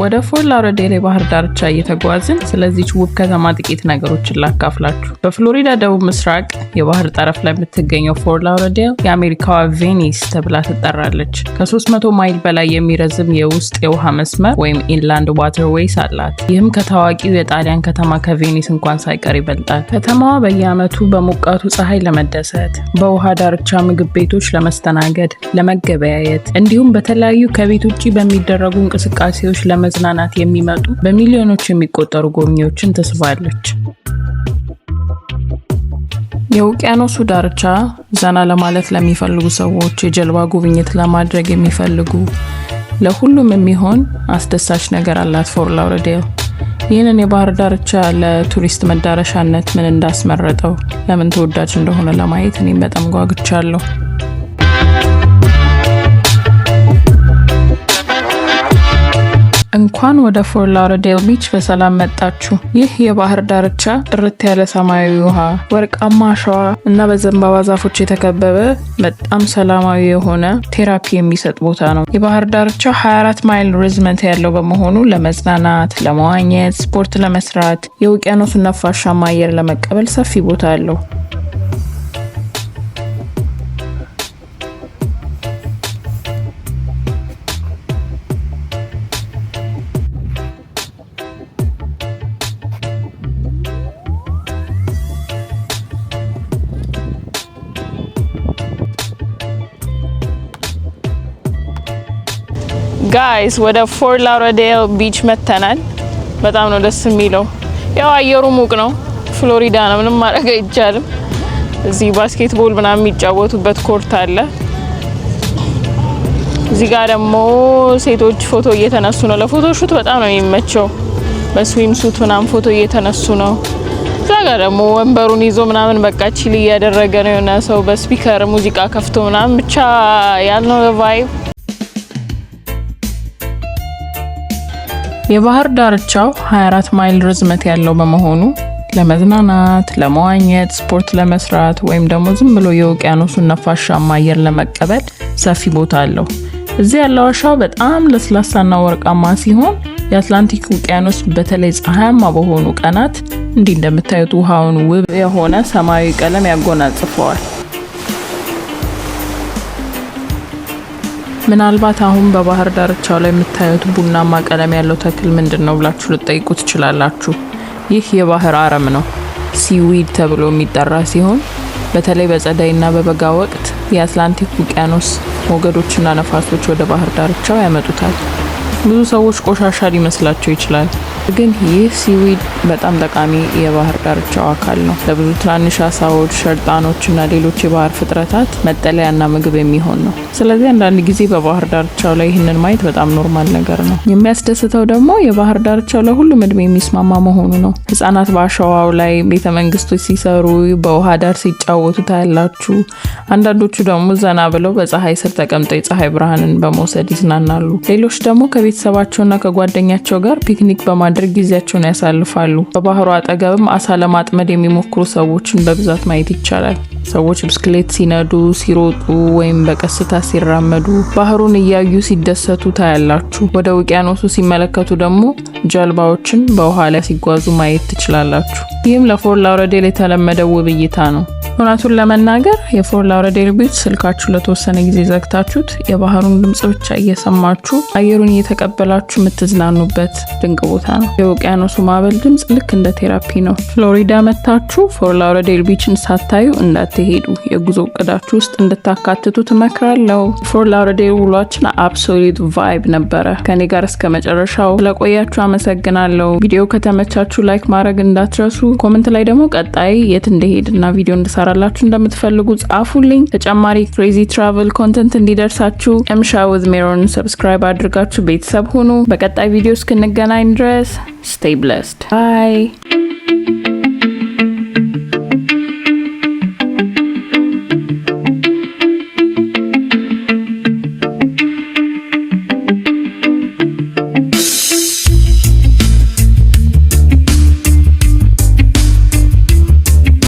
ወደ ፎርት ላውደርዴል ባህር ዳርቻ እየተጓዝን ስለዚህች ውብ ከተማ ጥቂት ነገሮችን ላካፍላችሁ። በፍሎሪዳ ደቡብ ምስራቅ የባህር ጠረፍ ላይ የምትገኘው ፎርት ላውደርዴል የአሜሪካዋ ቬኒስ ተብላ ትጠራለች። ከ300 ማይል በላይ የሚረዝም የውስጥ የውሃ መስመር ወይም ኢንላንድ ዋተርዌይስ አላት። ይህም ከታዋቂው የጣሊያን ከተማ ከቬኒስ እንኳን ሳይቀር ይበልጣል። ከተማዋ በየዓመቱ በሞቃቱ ፀሐይ ለመደሰት፣ በውሃ ዳርቻ ምግብ ቤቶች ለመስተናገድ፣ ለመገበያየት እንዲሁም በተለያዩ ከቤት ውጭ በሚደረጉ እንቅስቃሴዎች ለመዝናናት የሚመጡ በሚሊዮኖች የሚቆጠሩ ጎብኚዎችን ትስባለች። የውቅያኖሱ ዳርቻ ዘና ለማለት ለሚፈልጉ ሰዎች፣ የጀልባ ጉብኝት ለማድረግ የሚፈልጉ ለሁሉም የሚሆን አስደሳች ነገር አላት ፎርት ላውደርዴል። ይህንን የባህር ዳርቻ ለቱሪስት መዳረሻነት ምን እንዳስመረጠው፣ ለምን ተወዳጅ እንደሆነ ለማየት እኔም በጣም ጓጉቻለሁ። እንኳን ወደ ፎርት ላውደርዴል ቢች በሰላም መጣችሁ። ይህ የባህር ዳርቻ ጥርት ያለ ሰማያዊ ውሃ፣ ወርቃማ አሸዋ እና በዘንባባ ዛፎች የተከበበ በጣም ሰላማዊ የሆነ ቴራፒ የሚሰጥ ቦታ ነው። የባህር ዳርቻው 24 ማይል ርዝመት ያለው በመሆኑ ለመዝናናት፣ ለመዋኘት፣ ስፖርት ለመስራት፣ የውቅያኖሱን ነፋሻማ አየር ለመቀበል ሰፊ ቦታ አለው። ጋይስ ወደ ፎርት ላውደርዴል ቢች መተናል። በጣም ነው ደስ የሚለው። ያው አየሩ ሙቅ ነው፣ ፍሎሪዳ ነው፣ ምንም ማድረግ አይቻልም። እዚህ ባስኬትቦል ምናምን የሚጫወቱበት ኮርት አለ። እዚህ ጋር ደግሞ ሴቶች ፎቶ እየተነሱ ነው። ለፎቶ ሹት በጣም ነው የሚመቸው። በስዊም ሱት ምናምን ፎቶ እየተነሱ ነው። እዛ ጋር ደግሞ ወንበሩን ይዞ ምናምን በቃ ቺል እያደረገ ነው የሆነ ሰው በስፒከር ሙዚቃ ከፍቶ ምናምን ብቻ ያልነው ቫይብ። የባህር ዳርቻው 24 ማይል ርዝመት ያለው በመሆኑ ለመዝናናት፣ ለመዋኘት፣ ስፖርት ለመስራት ወይም ደግሞ ዝም ብሎ የውቅያኖሱን ነፋሻማ አየር ለመቀበል ሰፊ ቦታ አለው። እዚህ ያለው አሸዋ በጣም ለስላሳና ወርቃማ ሲሆን የአትላንቲክ ውቅያኖስ በተለይ ፀሐያማ በሆኑ ቀናት እንዲህ እንደምታዩት ውሃውን ውብ የሆነ ሰማያዊ ቀለም ያጎናጽፈዋል። ምናልባት አሁን በባህር ዳርቻው ላይ የምታዩት ቡናማ ቀለም ያለው ተክል ምንድነው ብላችሁ ልትጠይቁ ትችላላችሁ። ይህ የባህር አረም ነው። ሲዊድ ተብሎ የሚጠራ ሲሆን በተለይ በጸደይና በበጋ ወቅት የአትላንቲክ ውቅያኖስ ሞገዶችና ነፋሶች ወደ ባህር ዳርቻው ያመጡታል። ብዙ ሰዎች ቆሻሻ ሊመስላቸው ይችላል፣ ግን ይህ ሲዊድ በጣም ጠቃሚ የባህር ዳርቻው አካል ነው። ለብዙ ትናንሽ አሳዎች፣ ሸርጣኖች እና ሌሎች የባህር ፍጥረታት መጠለያና ምግብ የሚሆን ነው። ስለዚህ አንዳንድ ጊዜ በባህር ዳርቻው ላይ ይህንን ማየት በጣም ኖርማል ነገር ነው። የሚያስደስተው ደግሞ የባህር ዳርቻው ለሁሉም እድሜ የሚስማማ መሆኑ ነው። ህጻናት በአሸዋው ላይ ቤተ መንግስቶች ሲሰሩ፣ በውሃ ዳር ሲጫወቱ ታያላችሁ። አንዳንዶቹ ደግሞ ዘና ብለው በፀሐይ ስር ተቀምጠው የፀሐይ ብርሃንን በመውሰድ ይዝናናሉ። ሌሎች ደግሞ ከቤተሰባቸውና ከጓደኛቸው ጋር ፒክኒክ በማድረግ ጊዜያቸውን ያሳልፋሉ። በባህሩ አጠገብም አሳ ለማጥመድ የሚሞክሩ ሰዎችን በብዛት ማየት ይቻላል። ሰዎች ብስክሌት ሲነዱ፣ ሲሮጡ ወይም በቀስታ ሲራመዱ ባህሩን እያዩ ሲደሰቱ ታያላችሁ። ወደ ውቅያኖሱ ሲመለከቱ ደግሞ ጀልባዎችን በውሃ ላይ ሲጓዙ ማየት ትችላላችሁ። ይህም ለፎርት ላውደርዴል የተለመደ ውብ እይታ ነው። እውነቱን ለመናገር የፎርት ላውደርዴል ቢች ስልካችሁ ለተወሰነ ጊዜ ዘግታችሁት የባህሩን ድምጽ ብቻ እየሰማችሁ አየሩን እየተቀበላችሁ የምትዝናኑበት ድንቅ ቦታ ነው። የውቅያኖሱ ማዕበል ድምጽ ልክ እንደ ቴራፒ ነው። ፍሎሪዳ መታችሁ ፎርት ላውደርዴል ቢችን ሳታዩ እንዳትሄዱ፣ የጉዞ እቅዳችሁ ውስጥ እንድታካትቱ ትመክራለሁ። ፎርት ላውደርዴል ውሏችን አብሶሉት ቫይብ ነበረ። ከኔ ጋር እስከ መጨረሻው ስለቆያችሁ አመሰግናለሁ። ቪዲዮ ከተመቻችሁ ላይክ ማድረግ እንዳትረሱ። ኮሜንት ላይ ደግሞ ቀጣይ የት እንደሄድና ቪዲዮ እንድሰራላችሁ እንደምትፈልጉ ጻፉልኝ። ተጨማሪ ክሬዚ ትራቨል ኮንተንት እንዲደርሳችሁ ኤምሻ ዊዝ ሜሮን ሰብስክራይብ አድርጋችሁ ቤተሰብ ሁኑ። በቀጣይ ቪዲዮ እስክንገናኝ ድረስ stay blessed. Bye.